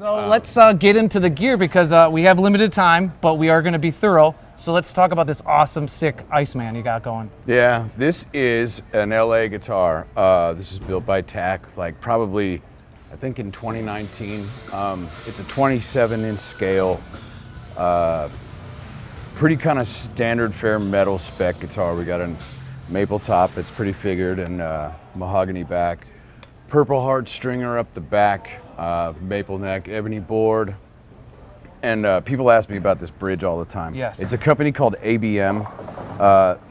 So let's get into the gear because we have limited time, but we are going to be thorough. So let's talk about this awesome, sick Iceman you got going. Yeah, this is an LA guitar. This is built by TAC, like probably, I think in 2019. It's a 27-inch scale, pretty kind of standard fare metal spec guitar. We got a maple top, it's pretty figured, and mahogany back. Purple heart stringer up the back, maple neck, ebony board. And people ask me about this bridge all the time. Yes. It's a company called ABM.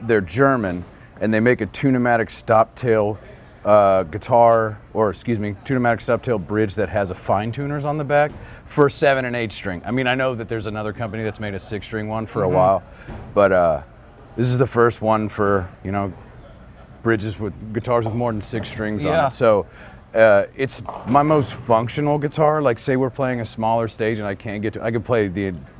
They're German, and they make a tunematic stop tail tunematic stop tail bridge that has a fine tuners on the back for 7 and 8 string. I mean, I know that there's another company that's made a 6-string one for a while, but this is the first one for, you know, bridges with guitars with more than 6 strings on it. So it's my most functional guitar. Like, say we're playing a smaller stage and I can't get to, I could play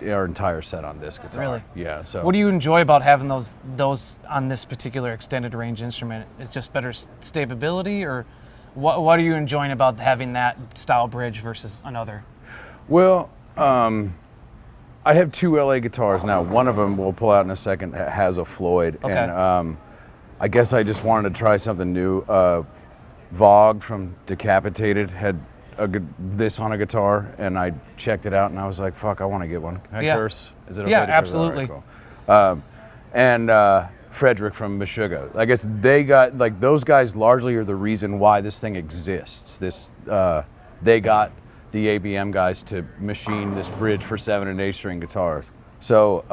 our entire set on this guitar. Really? Yeah. So what do you enjoy about having those on this particular extended range instrument? It's just better stability, or what are you enjoying about having that style bridge versus another? Well, I have 2 LA guitars now. One of them we'll pull out in a second has a Floyd, and I guess I just wanted to try something new. Vogue from Decapitated had this on a guitar, and I checked it out, and I was like, "Fuck, I want to get one." Can I curse? Is it okay? Yeah, to curse? absolutely. All right, cool. And Frederick from Meshuggah. I guess they got, like, those guys largely are the reason why this thing exists. They got the ABM guys to machine this bridge for 7 and 8 string guitars. So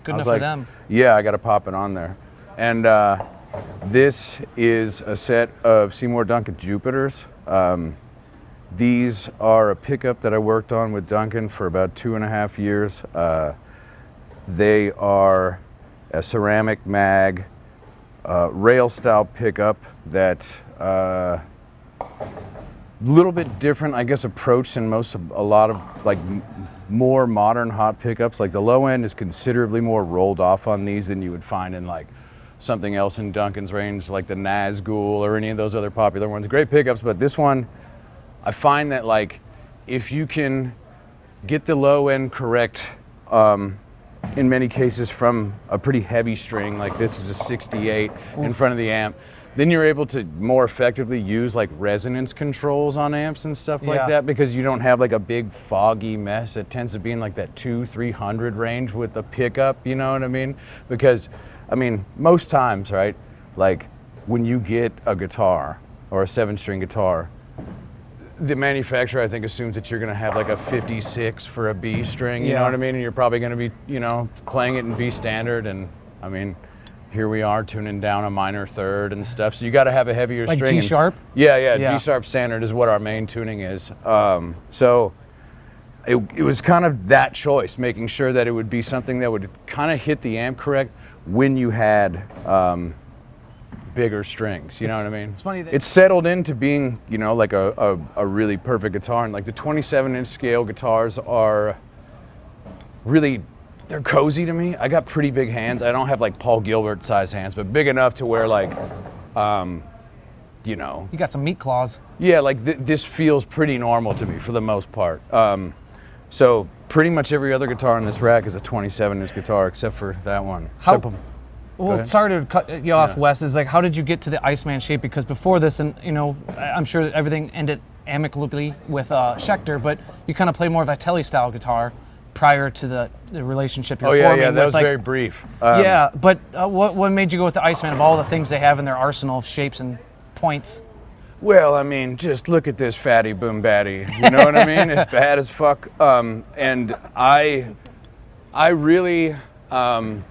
good enough for them. Yeah, I got to pop it on there, and. This is a set of Seymour Duncan Jupiters. These are a pickup that I worked on with Duncan for about 2.5 years. They are a ceramic mag rail style pickup that little bit different, I guess, approach than a lot of like more modern hot pickups. Like, the low end is considerably more rolled off on these than you would find in like something else in Duncan's range, like the Nazgul or any of those other popular ones. Great pickups, but this one, I find that, like, if you can get the low end correct, in many cases from a pretty heavy string, like this is a 68 in front of the amp, then you're able to more effectively use like resonance controls on amps and stuff like that, because you don't have like a big foggy mess. It tends to be in like that 200-300 range with the pickup, you know what I mean? Because I mean, most times, right, like when you get a guitar or a 7-string guitar, the manufacturer, I think, assumes that you're going to have like a 56 for a B string, you know what I mean? And you're probably going to be, you know, playing it in B standard. And I mean, here we are tuning down a minor third and stuff. So you got to have a heavier like string. G sharp? Yeah, G sharp standard is what our main tuning is. So it was kind of that choice, making sure that it would be something that would kind of hit the amp correct when you had bigger strings, you know what I mean? It's funny that it's settled into being, you know, like a really perfect guitar. And like the 27-inch scale guitars are really, they're cozy to me. I got pretty big hands. I don't have like Paul Gilbert size hands, but big enough to where, like, you know. You got some meat claws. Yeah, like this feels pretty normal to me for the most part. So pretty much every other guitar in this rack is a 27-inch guitar, except for that one. Well, sorry to cut you off, Wes. Is like, how did you get to the Iceman shape? Because before this, and you know, I'm sure everything ended amicably with Schecter, but you kind of played more of a Telly-style guitar prior to the relationship you're forming. Yeah, that was like, very brief. But what made you go with the Iceman of all the things they have in their arsenal of shapes and points? Well, I mean, just look at this fatty boom batty. You know what I mean? It's bad as fuck. And I really, I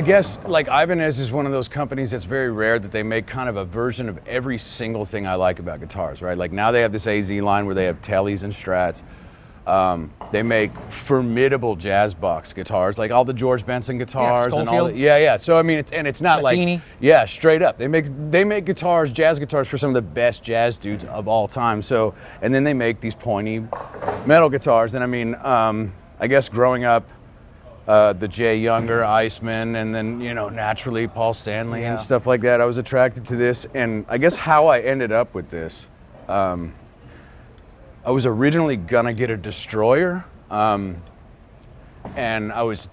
guess, like, Ibanez is one of those companies that's very rare that they make kind of a version of every single thing I like about guitars, right? Like, now they have this AZ line where they have Tellys and Strats. They make formidable jazz box guitars, like all the George Benson guitars and all that. Yeah. So I mean, it's not Matheny. Like straight up. They make guitars, jazz guitars for some of the best jazz dudes of all time. So, and then they make these pointy metal guitars. And I mean, I guess growing up, the Jay Younger, Iceman, and then, you know, naturally Paul Stanley and stuff like that, I was attracted to this. And I guess how I ended up with this. I was originally gonna get a Destroyer, and I was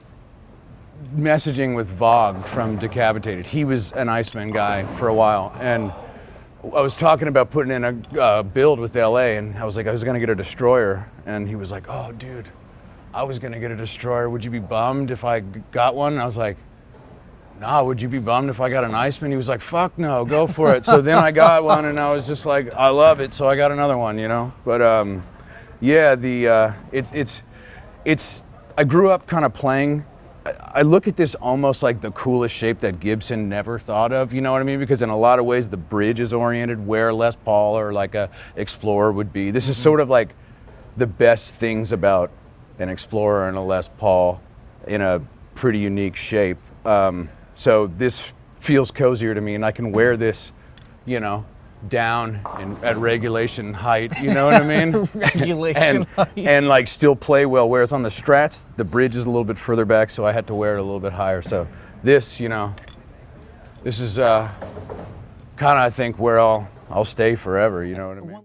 messaging with Vogue from Decapitated. He was an Iceman guy for a while, and I was talking about putting in a build with LA, and I was like, I was gonna get a Destroyer, and he was like, oh dude, I was gonna get a Destroyer. Would you be bummed if I got one? And I was like, nah, would you be bummed if I got an Iceman? He was like, fuck no, go for it. So then I got one, and I was just like, I love it, so I got another one, you know? But yeah, it's I grew up kind of playing. I look at this almost like the coolest shape that Gibson never thought of, you know what I mean? Because in a lot of ways, the bridge is oriented where Les Paul or like a Explorer would be. This is sort of like the best things about an Explorer and a Les Paul in a pretty unique shape. So this feels cozier to me, and I can wear this, you know, down at regulation height, you know what I mean? Regulation height. And like still play well, whereas on the Strats, the bridge is a little bit further back, so I had to wear it a little bit higher. So this, you know, this is kind of, I think, where I'll stay forever, you know what I mean?